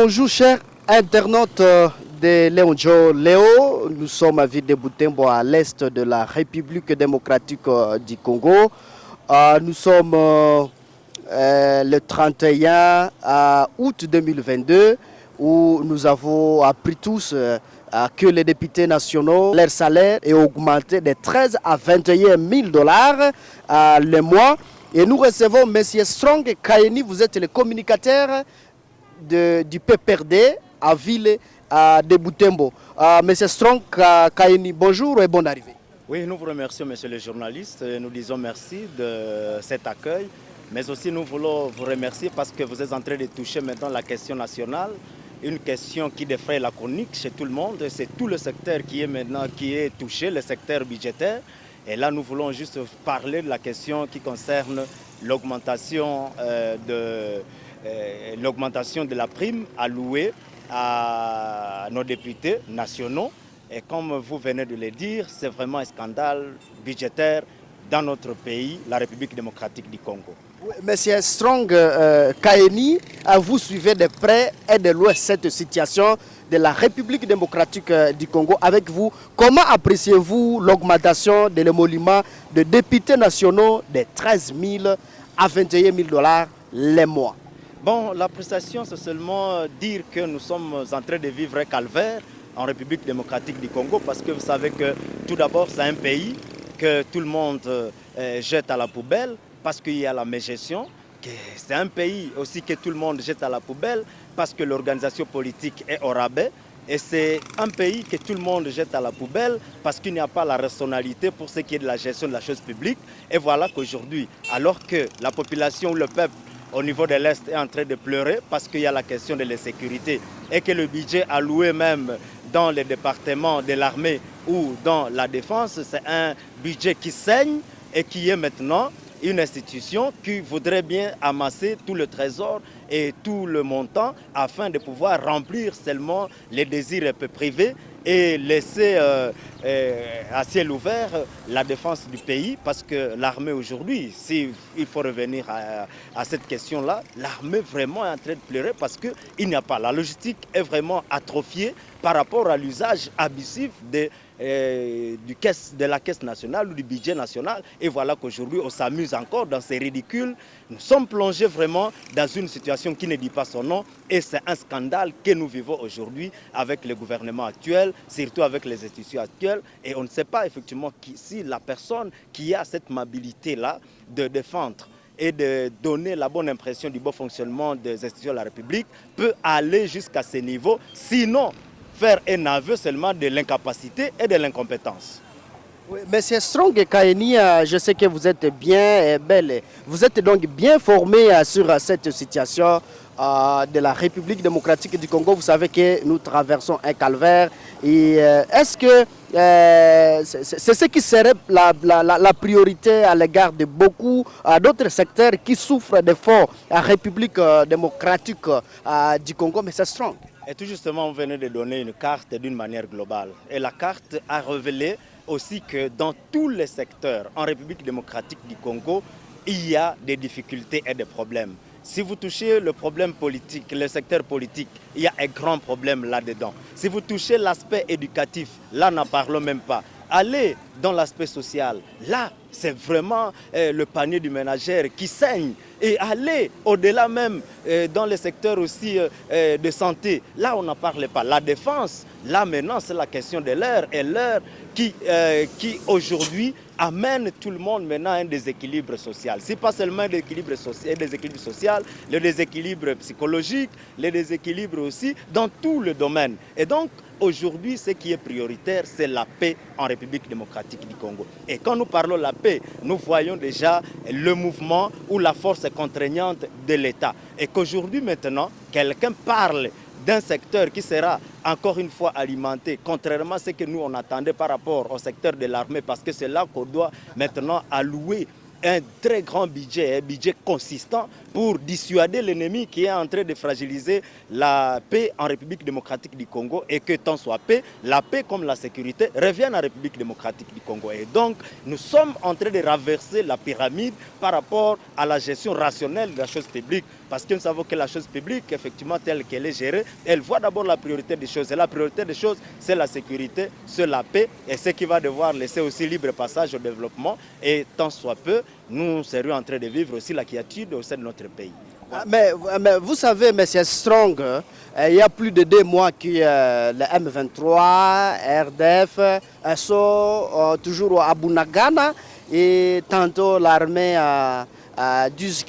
Bonjour chers internautes de Léon Joe Léo. Nous sommes à Ville de Butembo à l'est de la République démocratique du Congo. Nous sommes le 31 août 2022 où nous avons appris tous que les députés nationaux, leur salaire est augmenté de 13 à 21 000 dollars le mois. Et nous recevons M. Strong Kaini, vous êtes le communicateur du PPRD à Ville de Butembo. Monsieur Strong Kaini, bonjour et bonne arrivée. Oui, nous vous remercions, monsieur le journaliste. Nous disons merci de cet accueil, mais aussi nous voulons vous remercier parce que vous êtes en train de toucher maintenant la question nationale, une question qui défraie la chronique chez tout le monde. C'est tout le secteur qui est touché, le secteur budgétaire. Et là, nous voulons juste parler de la question qui concerne l'augmentation de la prime allouée à nos députés nationaux. Et comme vous venez de le dire, c'est vraiment un scandale budgétaire dans notre pays, la République démocratique du Congo. Monsieur Strong Kaini, vous suivez de près et de loin cette situation de la République démocratique du Congo. Avec vous, comment appréciez-vous l'augmentation de l'émolument de députés nationaux de 13 000 à 21 000 dollars les mois? Bon, l'appréciation, c'est seulement dire que nous sommes en train de vivre un calvaire en République démocratique du Congo, parce que vous savez que tout d'abord, c'est un pays que tout le monde jette à la poubelle, parce qu'il y a la mégestion. C'est un pays aussi que tout le monde jette à la poubelle, parce que l'organisation politique est au rabais. Et c'est un pays que tout le monde jette à la poubelle parce qu'il n'y a pas la rationalité pour ce qui est de la gestion de la chose publique. Et voilà qu'aujourd'hui, alors que la population ou le peuple au niveau de l'Est est en train de pleurer parce qu'il y a la question de l'insécurité et que le budget alloué même dans les départements de l'armée ou dans la défense, c'est un budget qui saigne et qui est maintenant une institution qui voudrait bien amasser tout le trésor et tout le montant afin de pouvoir remplir seulement les désirs privés et laisser à ciel ouvert la défense du pays, parce que l'armée aujourd'hui, s'il faut revenir à cette question-là, l'armée vraiment est en train de pleurer parce qu'il n'y a pas. La logistique est vraiment atrophiée par rapport à l'usage abusif de la caisse nationale ou du budget national. Et voilà qu'aujourd'hui, on s'amuse encore dans ces ridicules. Nous sommes plongés vraiment dans une situation qui ne dit pas son nom. Et c'est un scandale que nous vivons aujourd'hui avec le gouvernement actuel, surtout avec les institutions actuelles. Et on ne sait pas effectivement si la personne qui a cette mobilité-là de défendre et de donner la bonne impression du bon fonctionnement des institutions de la République peut aller jusqu'à ce niveau. Sinon, faire un aveu seulement de l'incapacité et de l'incompétence. Oui, Monsieur Strong Kaini, je sais que vous êtes bien belle. Vous êtes donc bien formé sur cette situation de la République démocratique du Congo. Vous savez que nous traversons un calvaire. Et est-ce que c'est ce qui serait la priorité à l'égard de beaucoup d'autres secteurs qui souffrent d'efforts à la République démocratique du Congo, Monsieur Strong? Et tout justement, on venait de donner une carte d'une manière globale. Et la carte a révélé aussi que dans tous les secteurs en République démocratique du Congo, il y a des difficultés et des problèmes. Si vous touchez le problème politique, le secteur politique, il y a un grand problème là-dedans. Si vous touchez l'aspect éducatif, là, n'en parlons même pas. Allez dans l'aspect social, là, c'est vraiment le panier du ménagère qui saigne. Et aller au-delà même dans les secteurs aussi de santé, là, on n'en parle pas. La défense, là, maintenant, c'est la question de l'heure. Et l'heure qui aujourd'hui amène tout le monde maintenant à un déséquilibre social. Ce n'est pas seulement un déséquilibre social, le déséquilibre psychologique, le déséquilibre aussi dans tout le domaine. Et donc, aujourd'hui, ce qui est prioritaire, c'est la paix en République démocratique du Congo. Et quand nous parlons de la paix, nous voyons déjà le mouvement ou la force contraignante de l'État. Et qu'aujourd'hui, maintenant, quelqu'un parle d'un secteur qui sera encore une fois alimenté, contrairement à ce que nous on attendait par rapport au secteur de l'armée, parce que c'est là qu'on doit maintenant allouer un très grand budget, un budget consistant pour dissuader l'ennemi qui est en train de fragiliser la paix en République démocratique du Congo et que tant soit paix, la paix comme la sécurité reviennent en République démocratique du Congo. Et donc, nous sommes en train de renverser la pyramide par rapport à la gestion rationnelle de la chose publique. Parce que nous savons que la chose publique, effectivement, telle qu'elle est gérée, elle voit d'abord la priorité des choses. Et la priorité des choses, c'est la sécurité, c'est la paix, et ce qui va devoir laisser aussi libre passage au développement. Et tant soit peu, nous serions en train de vivre aussi la quiétude au sein de notre pays. Mais vous savez, M. Strong, il y a plus de 2 mois que le M23, RDF sont toujours à Bunagana et tantôt l'armée disent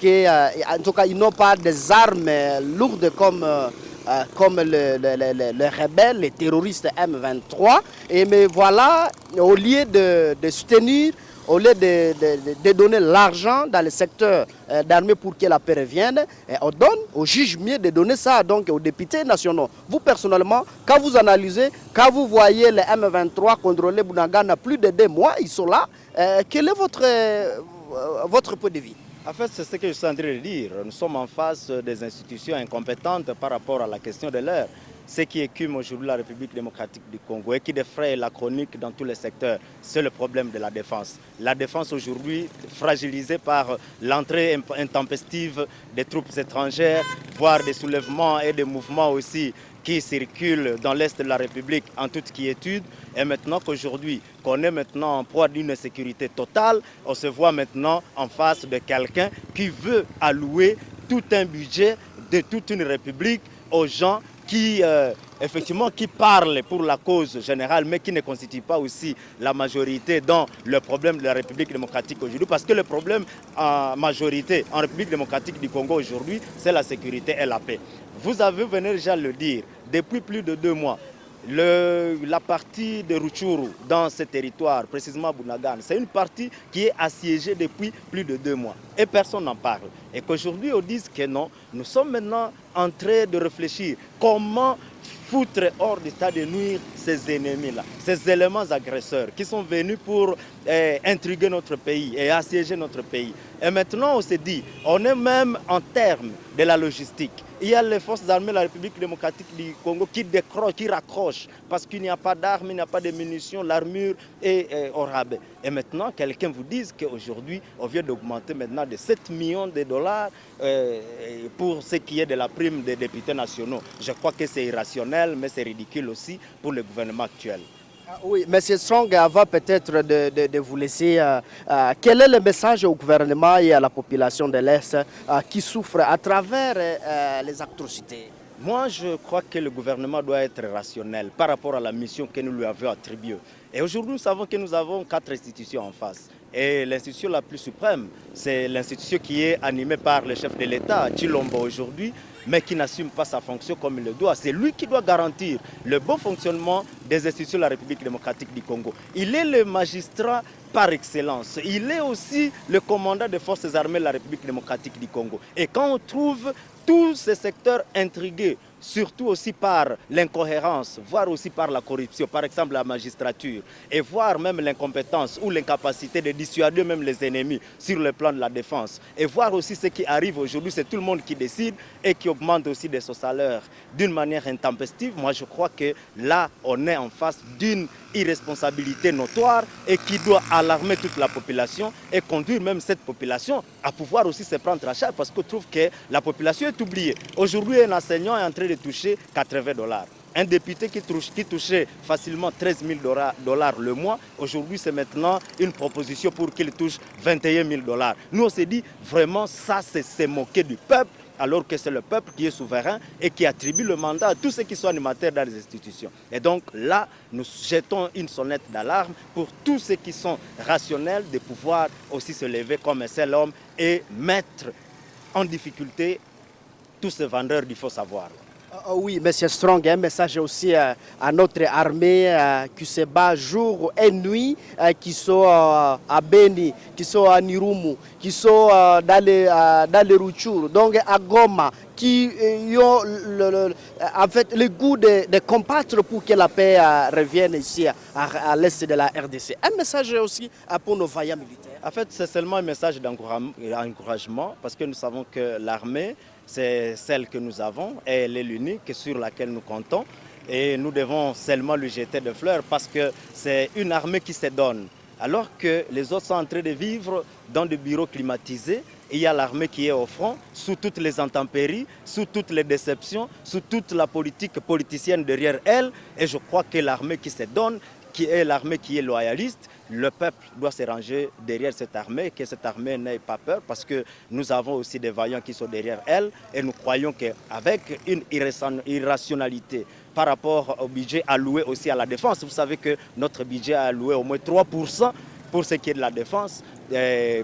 en tout cas, ils n'ont pas des armes lourdes comme les rebelles, les terroristes M23. Mais voilà, au lieu de soutenir, au lieu de donner l'argent dans le secteur d'armée pour que la paix revienne, on donne aux juges mieux de donner ça donc aux députés nationaux. Vous personnellement, quand vous analysez, quand vous voyez les M23 contrôler Bunagana plus de 2 mois, ils sont là, quel est votre point de vue? En fait, c'est ce que je suis en train de dire. Nous sommes en face des institutions incompétentes par rapport à la question de l'heure. Ce qui écume aujourd'hui la République démocratique du Congo et qui défraie la chronique dans tous les secteurs, c'est le problème de la défense. La défense aujourd'hui fragilisée par l'entrée intempestive des troupes étrangères, voire des soulèvements et des mouvements aussi qui circulent dans l'Est de la République en toute quiétude. Et maintenant qu'aujourd'hui, qu'on est maintenant en proie d'une insécurité totale, on se voit maintenant en face de quelqu'un qui veut allouer tout un budget de toute une république aux gens qui, effectivement, qui parlent pour la cause générale, mais qui ne constituent pas aussi la majorité dans le problème de la République démocratique aujourd'hui. Parce que le problème en majorité en République démocratique du Congo aujourd'hui, c'est la sécurité et la paix. Vous venez déjà le dire, depuis plus de 2 mois, la partie de Rutshuru dans ce territoire, précisément Bunagana, c'est une partie qui est assiégée depuis plus de 2 mois et personne n'en parle. Et qu'aujourd'hui on dise que non, nous sommes maintenant en train de réfléchir comment foutre hors d'état de nuire ces ennemis-là, ces éléments agresseurs qui sont venus pour intriguer notre pays et assiéger notre pays. Et maintenant on se dit, on est même en termes de la logistique. Il y a les forces armées de la République démocratique du Congo qui décrochent, qui raccrochent, parce qu'il n'y a pas d'armes, il n'y a pas de munitions, l'armure est au rabais. Et maintenant, quelqu'un vous dise qu'aujourd'hui, on vient d'augmenter maintenant de 7 millions de dollars pour ce qui est de la prime des députés nationaux. Je crois que c'est irrationnel, mais c'est ridicule aussi pour le gouvernement actuel. Oui, M. Strong, avant peut-être de vous laisser, quel est le message au gouvernement et à la population de l'Est qui souffre à travers les atrocités? Moi, je crois que le gouvernement doit être rationnel par rapport à la mission que nous lui avions attribuée. Et aujourd'hui, nous savons que nous avons 4 institutions en face. Et l'institution la plus suprême, c'est l'institution qui est animée par le chef de l'État, Tshilombo aujourd'hui, mais qui n'assume pas sa fonction comme il le doit. C'est lui qui doit garantir le bon fonctionnement des institutions de la République démocratique du Congo. Il est le magistrat par excellence. Il est aussi le commandant des forces armées de la République démocratique du Congo. Et quand on trouve tous ces secteurs intrigués, surtout aussi par l'incohérence, voire aussi par la corruption, par exemple la magistrature, et voire même l'incompétence ou l'incapacité de dissuader même les ennemis sur le plan de la défense, et voir aussi ce qui arrive aujourd'hui, c'est tout le monde qui décide et qui augmente aussi de son salaire d'une manière intempestive. Moi je crois que là on est en face d'une irresponsabilité notoire et qui doit alarmer toute la population et conduire même cette population à pouvoir aussi se prendre à charge, parce qu'on trouve que la population est oubliée. Aujourd'hui un enseignant est en train de toucher 80 $. Un député qui touchait facilement 13 000 $ le mois, aujourd'hui c'est maintenant une proposition pour qu'il touche 21 000 $. Nous on s'est dit vraiment ça c'est se moquer du peuple, alors que c'est le peuple qui est souverain et qui attribue le mandat à tous ceux qui sont animateurs dans les institutions. Et donc là, nous jetons une sonnette d'alarme pour tous ceux qui sont rationnels de pouvoir aussi se lever comme un seul homme et mettre en difficulté tous ces vendeurs du faux savoir. Oui, M. Strong, un message aussi à notre armée qui se bat jour et nuit, qui sont à Beni, qui sont à Nirumu, qui sont dans les Rutshuru, donc à Goma, qui ont en fait, le goût de combattre pour que la paix revienne ici à l'est de la RDC. Un message aussi pour nos vaillants militaires. En fait, c'est seulement un message d'encouragement parce que nous savons que l'armée, c'est celle que nous avons et elle est l'unique sur laquelle nous comptons. Et nous devons seulement lui jeter des fleurs parce que c'est une armée qui se donne. Alors que les autres sont en train de vivre dans des bureaux climatisés, il y a l'armée qui est au front, sous toutes les intempéries, sous toutes les déceptions, sous toute la politique politicienne derrière elle. Et je crois que l'armée qui se donne, qui est l'armée qui est loyaliste, le peuple doit se ranger derrière cette armée, que cette armée n'ait pas peur parce que nous avons aussi des vaillants qui sont derrière elle et nous croyons qu'avec une irrationalité par rapport au budget alloué aussi à la défense, vous savez que notre budget a alloué au moins 3% pour ce qui est de la défense,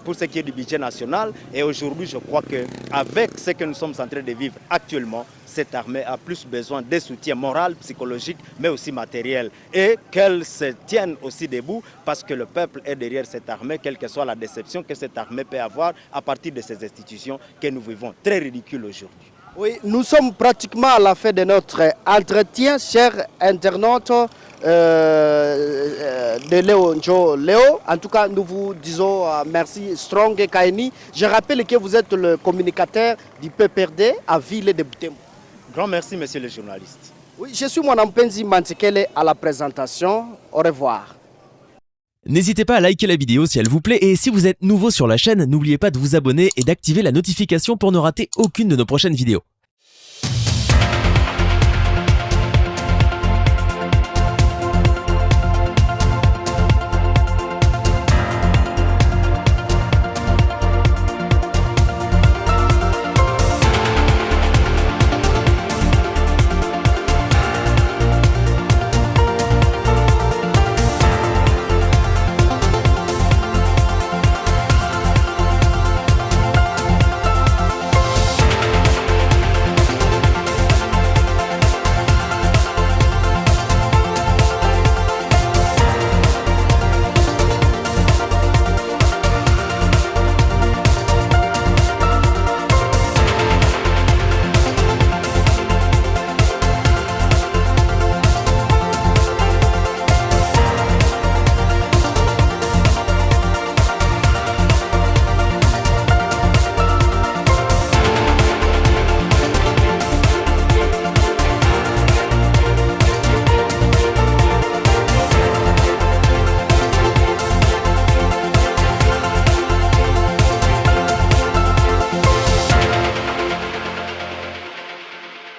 pour ce qui est du budget national. Et aujourd'hui, je crois qu'avec ce que nous sommes en train de vivre actuellement, cette armée a plus besoin de soutien moral, psychologique, mais aussi matériel. Et qu'elle se tienne aussi debout parce que le peuple est derrière cette armée, quelle que soit la déception que cette armée peut avoir à partir de ces institutions que nous vivons très ridicules aujourd'hui. Oui, nous sommes pratiquement à la fin de notre entretien, chers internautes de Léo Léo. En tout cas, nous vous disons merci, Strong et Kaini. Je rappelle que vous êtes le communicateur du PPRD à Ville de Butembo. Grand merci, monsieur le journaliste. Oui, je suis Mwanampenzi Mantikele à la présentation. Au revoir. N'hésitez pas à liker la vidéo si elle vous plaît et si vous êtes nouveau sur la chaîne, n'oubliez pas de vous abonner et d'activer la notification pour ne rater aucune de nos prochaines vidéos.